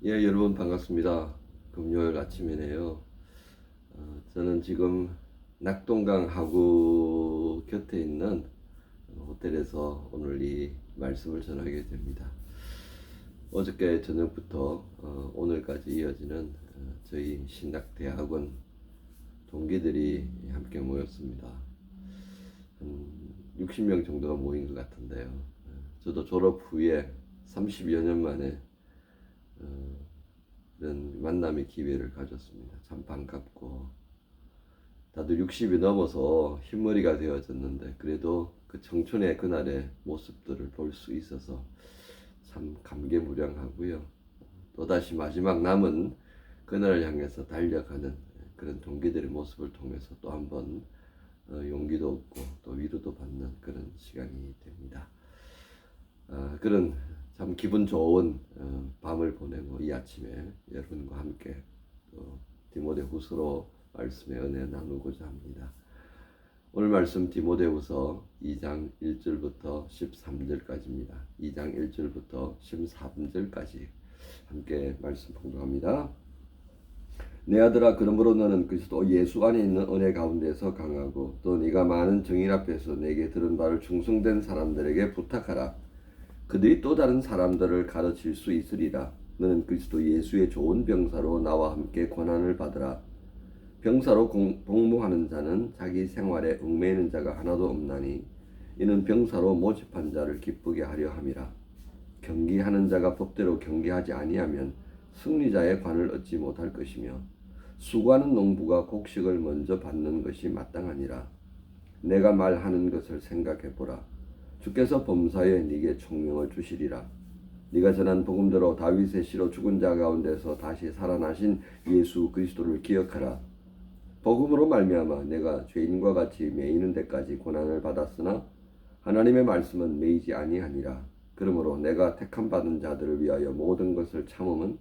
예, 여러분 반갑습니다. 금요일 아침이네요. 저는 지금 낙동강 하구 곁에 있는 호텔에서 오늘 이 말씀을 전하게 됩니다. 어저께 저녁부터 오늘까지 이어지는 저희 신학대학원 동기들이 함께 모였습니다. 한 60명 정도가 모인 것 같은데요. 저도 졸업 후에 30여 년 만에 이런 만남의 기회를 가졌습니다. 참 반갑고 다들 60이 넘어서 흰머리가 되어졌는데 그래도 그 청춘의 그날의 모습들을 볼 수 있어서 참 감개무량하고요. 또다시 마지막 남은 그날을 향해서 달려가는 그런 동기들의 모습을 통해서 또 한번 용기도 얻고 또 위로도 받는 그런 시간이 됩니다. 그런 참 기분 좋은 밤을 보내고 이 아침에 여러분과 함께 또 디모데후서로 말씀의 은혜 나누고자 합니다. 오늘 말씀 디모데후서 2장 1절부터 13절까지입니다. 2장 1절부터 13절까지 함께 말씀 봉독합니다. 내 아들아, 그러므로 너는 그리스도 예수 안에 있는 은혜 가운데서 강하고 또 네가 많은 증인 앞에서 내게 들은 바를 충성된 사람들에게 부탁하라. 그들이 또 다른 사람들을 가르칠 수 있으리라. 너는 그리스도 예수의 좋은 병사로 나와 함께 권한을 받으라. 병사로 복무하는 자는 자기 생활에 얽매이는 자가 하나도 없나니 이는 병사로 모집한 자를 기쁘게 하려 함이라. 경기하는 자가 법대로 경기하지 아니하면 승리자의 관을 얻지 못할 것이며 수고하는 농부가 곡식을 먼저 받는 것이 마땅하니라. 내가 말하는 것을 생각해 보라. 주께서 범사에 네게 총명을 주시리라. 네가 전한 복음대로 다윗의 씨로 죽은 자 가운데서 다시 살아나신 예수 그리스도를 기억하라. 복음으로 말미암아 내가 죄인과 같이 매이는 데까지 고난을 받았으나 하나님의 말씀은 매이지 아니하니라. 그러므로 내가 택함 받은 자들을 위하여 모든 것을 참음은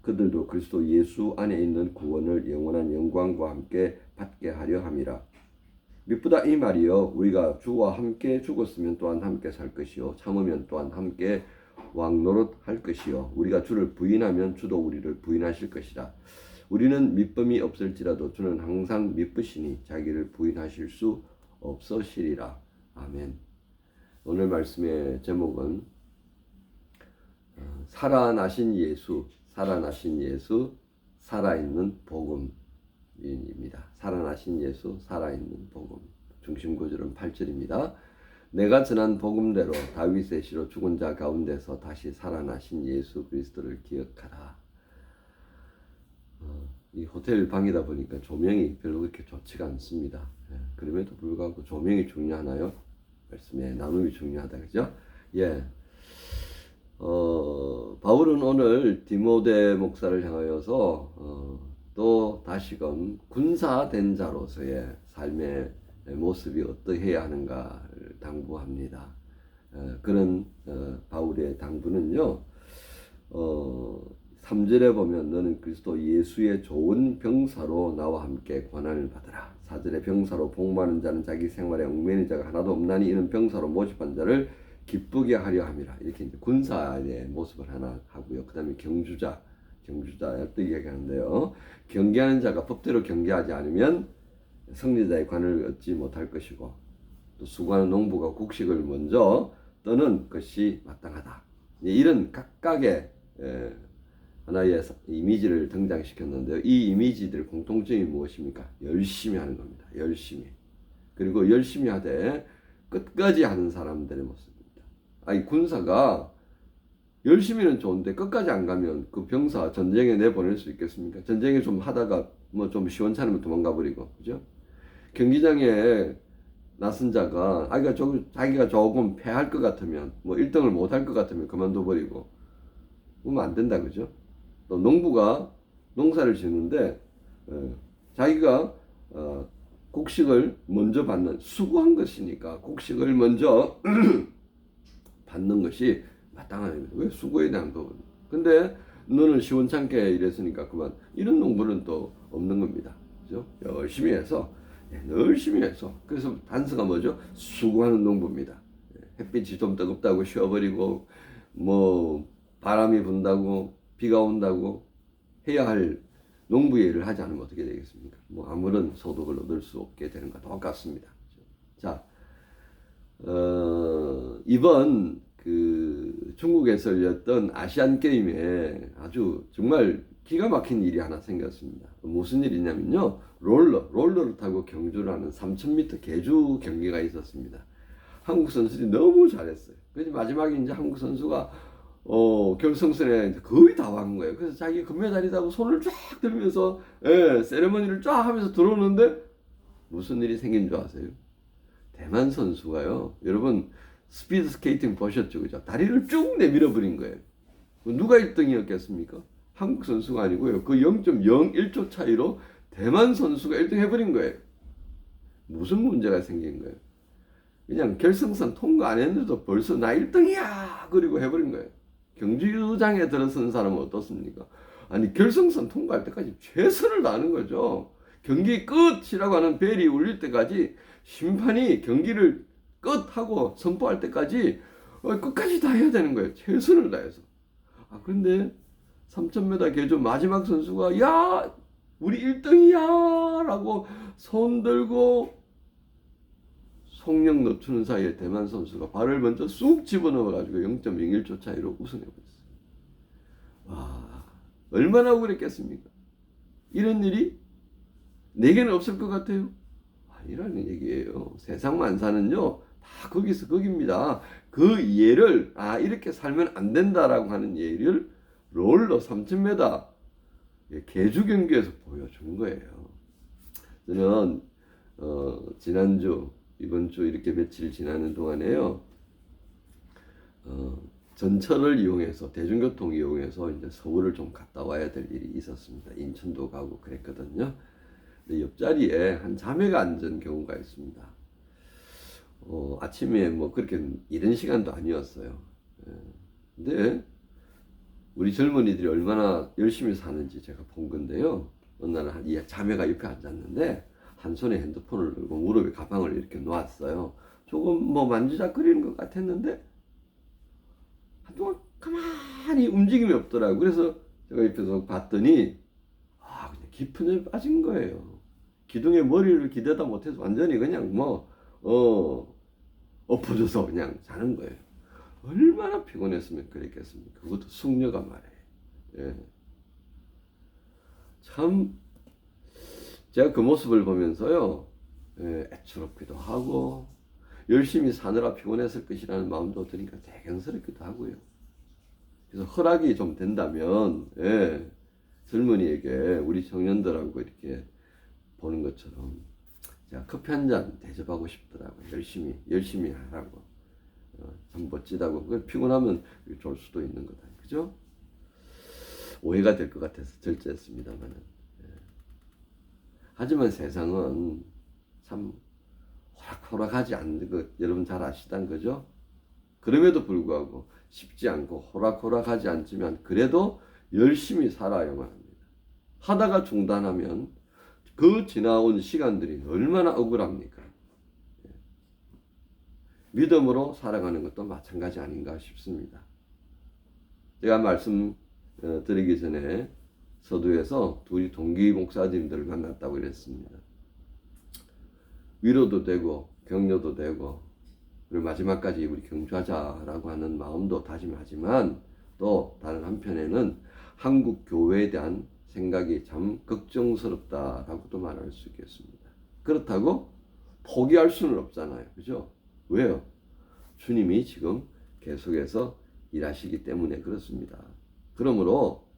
그들도 그리스도 예수 안에 있는 구원을 영원한 영광과 함께 받게 하려 함이라. 미쁘다 이 말이여, 우리가 주와 함께 죽었으면 또한 함께 살 것이요 참으면 또한 함께 왕노릇할 것이요 우리가 주를 부인하면 주도 우리를 부인하실 것이라. 우리는 미쁨이 없을지라도 주는 항상 미쁘시니 자기를 부인하실 수 없으시리라. 아멘. 오늘 말씀의 제목은 살아나신 예수, 살아있는 복음입니다. 살아나신 예수, 살아있는 복음. 중심 구절은 8절입니다. 내가 전한 복음대로 다윗의 씨로 죽은 자 가운데서 다시 살아나신 예수 그리스도를 기억하라. 이 호텔 방이다 보니까 조명이 별로 그렇게 좋지가 않습니다. 그럼에도 불구하고 조명이 중요하나요? 말씀에 나눔이 중요하다, 그죠? 예. 바울은 오늘 디모데 목사를 향하여서 또 다시금 군사된 자로서의 삶의 모습이 어떠해야 하는가를 당부합니다. 그런 바울의 당부는요, 3절에 보면 너는 그리스도 예수의 좋은 병사로 나와 함께 권한을 받으라. 4절에 병사로 복무하는 자는 자기 생활에 얽매이는 자가 하나도 없나니 이는 병사로 모집한 자를 기쁘게 하려 함이라. 이렇게 이제 군사의 모습을 하나 하고요. 그 다음에 경주자 또 이야기하는데요. 경계하는 자가 법대로 경계하지 않으면 승리자의 관을 얻지 못할 것이고 또 수고하는 농부가 곡식을 먼저 떠는 것이 마땅하다. 이런 각각의 하나의 이미지를 등장시켰는데요. 이 이미지들 공통점이 무엇입니까? 열심히 하는 겁니다. 열심히. 그리고 열심히 하되 끝까지 하는 사람들의 모습입니다. 아니, 군사가 열심히는 좋은데 끝까지 안 가면 그 병사 전쟁에 내보낼 수 있겠습니까? 전쟁에 좀 하다가 뭐 좀 시원찮으면 도망가 버리고, 그죠? 경기장에 나선 자가 자기가 조금 패할 것 같으면 뭐 1등을 못 할 것 같으면 그만둬 버리고 그러면 안 된다, 그죠? 또 농부가 농사를 짓는데 자기가 곡식을 먼저 받는, 수고한 것이니까 곡식을 먼저 받는 것이 마땅한 겁니다. 왜? 수고에 대한 부분. 근데 너는 시원찮게 일했으니까 그만. 이런 농부는 또 없는 겁니다. 그죠? 열심히 해서 그래서 단서가 뭐죠? 수고하는 농부입니다. 햇빛이 좀 뜨겁다고 쉬어버리고 뭐 바람이 분다고 비가 온다고 해야 할 농부 일을 하지 않으면 어떻게 되겠습니까? 뭐 아무런 소득을 얻을 수 없게 되는 것과 똑같습니다. 자, 이번 그 중국에서 열렸던 아시안 게임에 아주 정말 기가 막힌 일이 하나 생겼습니다. 무슨 일이냐면요, 롤러를 타고 경주를 하는 3000m 계주 경기가 있었습니다. 한국 선수들이 너무 잘했어요. 그래서 마지막에 이제 한국 선수가 결승선에 거의 다 간 거예요. 그래서 자기 금메달이라고 손을 쫙 들면서 세레머니를 쫙 하면서 들어오는데 무슨 일이 생긴 줄 아세요? 대만 선수가요, 여러분 스피드 스케이팅 보셨죠, 그죠? 다리를 쭉 내밀어 버린 거예요. 누가 1등이었겠습니까? 한국 선수가 아니고요. 그 0.01초 차이로 대만 선수가 1등 해버린 거예요. 무슨 문제가 생긴 거예요? 그냥 결승선 통과 안 했는데도 벌써 나 1등이야! 그리고 해버린 거예요. 경주장에 들어선 사람은 어떻습니까? 아니, 결승선 통과할 때까지 최선을 다하는 거죠. 경기 끝이라고 하는 벨이 울릴 때까지 심판이 경기를 끝하고 선포할 때까지 끝까지 다 해야 되는 거예요. 최선을 다해서. 그런데 3000m 계주 마지막 선수가 야, 우리 1등이야! 라고 손 들고 속력 늦추는 사이에 대만 선수가 발을 먼저 쑥 집어넣어가지고 0.01초 차이로 우승해버렸어요. 와, 얼마나 억울했겠습니까? 이런 일이 내게는 없을 것 같아요. 아니라는 얘기예요. 세상 만사는요, 다 거기서 거기입니다. 그 예를, 이렇게 살면 안 된다라고 하는 예를 롤러 3000m 계주 경기에서 보여준 거예요. 저는 지난주, 이번 주 이렇게 며칠 지나는 동안에요, 전철을 이용해서, 대중교통 이용해서 이제 서울을 좀 갔다 와야 될 일이 있었습니다. 인천도 가고 그랬거든요. 근데 옆자리에 한 자매가 앉은 경우가 있습니다. 아침에 뭐 그렇게 이른 시간도 아니었어요. 근데 우리 젊은이들이 얼마나 열심히 사는지 제가 본 건데요. 어느 날 이 자매가 옆에 앉았는데 한 손에 핸드폰을 들고 무릎에 가방을 이렇게 놓았어요. 조금 뭐 만지작거리는 것 같았는데 한동안 가만히 움직임이 없더라고요. 그래서 제가 옆에서 봤더니 그냥 깊은 잠에 빠진 거예요. 기둥에 머리를 기대다 못해서 완전히 그냥 엎어져서 그냥 자는 거예요. 얼마나 피곤했으면 그랬겠습니까? 그것도 숙녀가 말이에요. 예. 참 제가 그 모습을 보면서요, 애처롭기도 하고 열심히 사느라 피곤했을 것이라는 마음도 드니까 대견스럽기도 하고요. 그래서 허락이 좀 된다면 젊은이에게 우리 청년들하고 이렇게 보는 것처럼 제가 커피 한 잔 대접하고 싶더라고요. 열심히 하라고. 참 멋지다고. 피곤하면 좋을 수도 있는 거다. 그죠? 오해가 될 것 같아서 절제했습니다만은. 하지만 세상은 참 호락호락하지 않는 것 여러분 잘 아시단 거죠? 그럼에도 불구하고 쉽지 않고 호락호락하지 않지만 그래도 열심히 살아야만 합니다. 하다가 중단하면 그 지나온 시간들이 얼마나 억울합니까? 믿음으로 살아가는 것도 마찬가지 아닌가 싶습니다. 제가 말씀드리기 전에 서두에서 둘이 동기 목사님들을 만났다고 그랬습니다. 위로도 되고 격려도 되고 그리고 마지막까지 우리 경주하자라고 하는 마음도 다짐하지만 또 다른 한편에는 한국 교회에 대한 생각이 참 걱정스럽다라고도 말할 수 있겠습니다. 그렇다고 포기할 수는 없잖아요. 그죠? 왜요? 주님이 지금 계속해서 일하시기 때문에 그렇습니다. 그러므로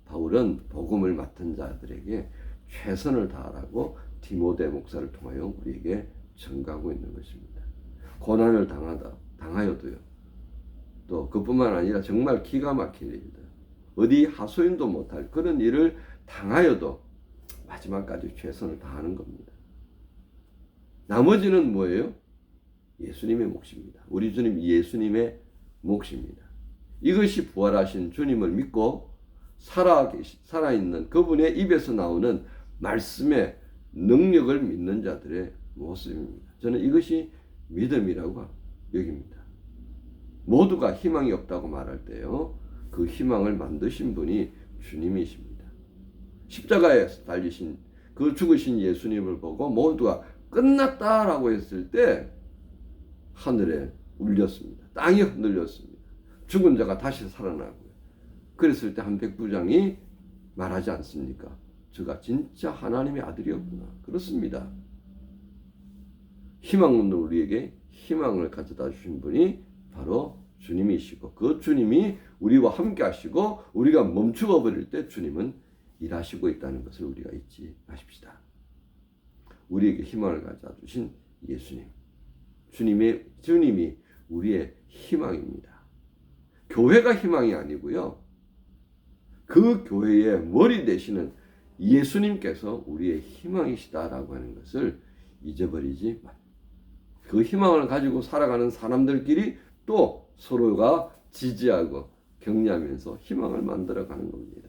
바울은 복음을 맡은 자들에게 최선을 다하라고 디모데 목사를 통하여 우리에게 전가하고 있는 것입니다. 고난을 당하여도요. 또 그뿐만 아니라 정말 기가 막힐 일들, 어디 하소연도 못할 그런 일을 당하여도 마지막까지 최선을 다하는 겁니다. 나머지는 뭐예요? 예수님의 몫입니다. 우리 주님 예수님의 몫입니다. 이것이 부활하신 주님을 믿고 살아있는 그분의 입에서 나오는 말씀의 능력을 믿는 자들의 모습입니다. 저는 이것이 믿음이라고 여깁니다. 모두가 희망이 없다고 말할 때요, 그 희망을 만드신 분이 주님이십니다. 십자가에 달리신 그 죽으신 예수님을 보고 모두가 끝났다라고 했을 때 하늘에 울렸습니다. 땅이 흔들렸습니다. 죽은 자가 다시 살아나고요. 그랬을 때 한 백부장이 말하지 않습니까? 저가 진짜 하나님의 아들이었구나. 그렇습니다. 희망 없는 우리에게 희망을 가져다 주신 분이 바로 주님이시고, 그 주님이 우리와 함께 하시고 우리가 멈추어 버릴 때 주님은 일하시고 있다는 것을 우리가 잊지 마십시다. 우리에게 희망을 가져다 주신 예수님, 주님이 우리의 희망입니다. 교회가 희망이 아니고요, 그 교회의 머리 되시는 예수님께서 우리의 희망이시다라고 하는 것을 잊어버리지 마. 그 희망을 가지고 살아가는 사람들끼리 또 서로가 지지하고 격려하면서 희망을 만들어가는 겁니다.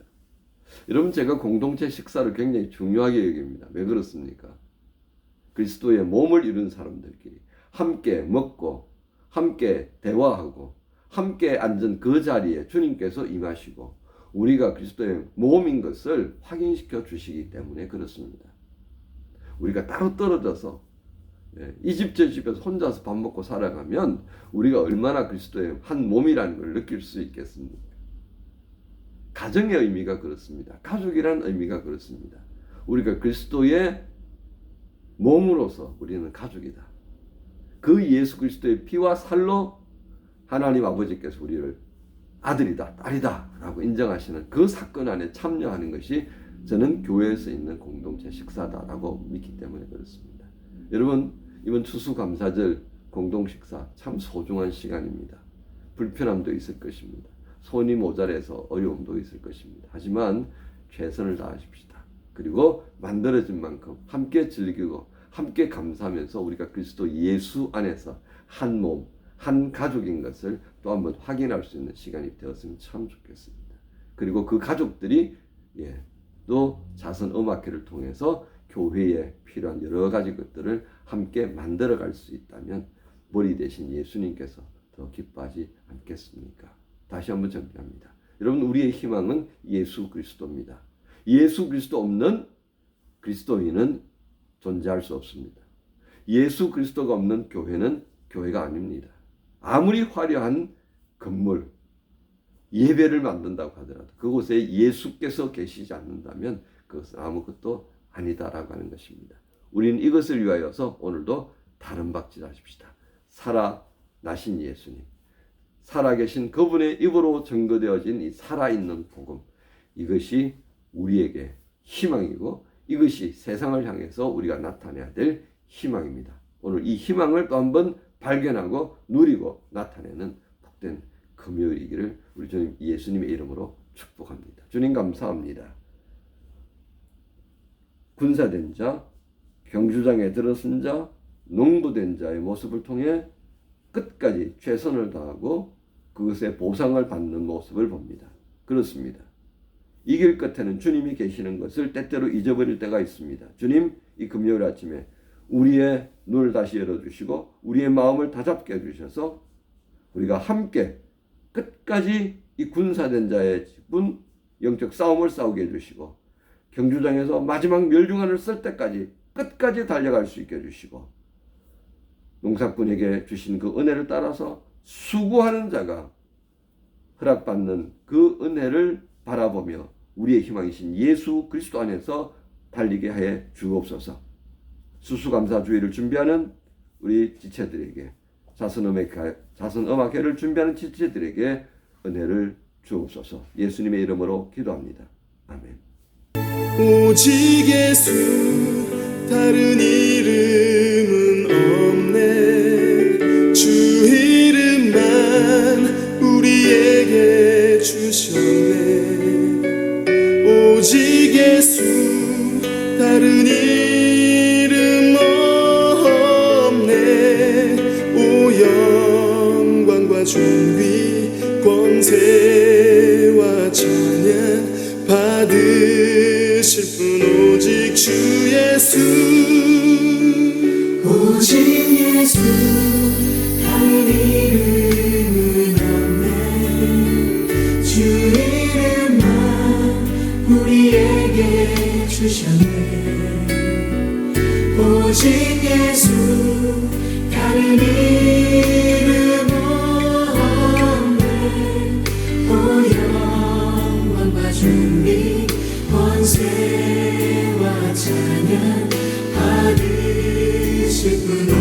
여러분, 제가 공동체 식사를 굉장히 중요하게 여깁니다. 왜 그렇습니까? 그리스도의 몸을 이룬 사람들끼리 함께 먹고 함께 대화하고 함께 앉은 그 자리에 주님께서 임하시고 우리가 그리스도의 몸인 것을 확인시켜 주시기 때문에 그렇습니다. 우리가 따로 떨어져서 이 집 저 집에서 혼자서 밥 먹고 살아가면 우리가 얼마나 그리스도의 한 몸이라는 걸 느낄 수 있겠습니까? 가정의 의미가 그렇습니다. 가족이라는 의미가 그렇습니다. 우리가 그리스도의 몸으로서 우리는 가족이다. 그 예수 그리스도의 피와 살로 하나님 아버지께서 우리를 아들이다, 딸이다 라고 인정하시는 그 사건 안에 참여하는 것이 저는 교회에서 있는 공동체 식사다라고 믿기 때문에 그렇습니다. 여러분, 이번 추수감사절 공동식사 참 소중한 시간입니다. 불편함도 있을 것입니다. 손이 모자라서 어려움도 있을 것입니다. 하지만 최선을 다하십시다. 그리고 만들어진 만큼 함께 즐기고 함께 감사하면서 우리가 그리스도 예수 안에서 한 몸, 한 가족인 것을 또 한번 확인할 수 있는 시간이 되었으면 참 좋겠습니다. 그리고 그 가족들이 또 자선음악회를 통해서 교회에 필요한 여러 가지 것들을 함께 만들어갈 수 있다면 머리 대신 예수님께서 더 기뻐하지 않겠습니까? 다시 한번 정리합니다. 여러분, 우리의 희망은 예수 그리스도입니다. 예수 그리스도 없는 그리스도인은 존재할 수 없습니다. 예수 그리스도가 없는 교회는 교회가 아닙니다. 아무리 화려한 건물, 예배를 만든다고 하더라도 그곳에 예수께서 계시지 않는다면 그것은 아무것도 아니다라고 하는 것입니다. 우리는 이것을 위하여서 오늘도 다른 박질하십시다. 살아나신 예수님, 살아계신 그분의 입으로 증거되어진 이 살아있는 복음, 이것이 우리에게 희망이고 이것이 세상을 향해서 우리가 나타내야 될 희망입니다. 오늘 이 희망을 또 한번 발견하고 누리고 나타내는 복된 금요일이기를 우리 주님 예수님의 이름으로 축복합니다. 주님 감사합니다. 군사된 자, 경주장에 들어선 자, 농부된 자의 모습을 통해 끝까지 최선을 다하고 그것의 보상을 받는 모습을 봅니다. 그렇습니다. 이 길 끝에는 주님이 계시는 것을 때때로 잊어버릴 때가 있습니다. 주님, 이 금요일 아침에 우리의 눈을 다시 열어주시고 우리의 마음을 다잡게 해주셔서 우리가 함께 끝까지 이 군사된 자의 기쁜 영적 싸움을 싸우게 해주시고 경주장에서 마지막 멸중안을 쓸 때까지 끝까지 달려갈 수 있게 해주시고 농사꾼에게 주신 그 은혜를 따라서 수고하는 자가 허락받는 그 은혜를 바라보며 우리의 희망이신 예수 그리스도 안에서 달리게 해 주옵소서. 수수감사주의를 준비하는 우리 지체들에게 자선음악회를 준비하는 지체들에게 은혜를 주옵소서. 예수님의 이름으로 기도합니다. 아멘. 오직 예수 다른 이름은 없네. 주 이름만 우리에게 주셨네. 오직 예수 다른 이름 없네. 오 영광과 존귀 권세와 찬양 받으실 분 오직 주 예수. 오직 예수 다른 이름은 없네. 주 주셨네. 오직 예수 다른 이름 없네. 오 영광과 존귀 권세와 찬양 받으실 분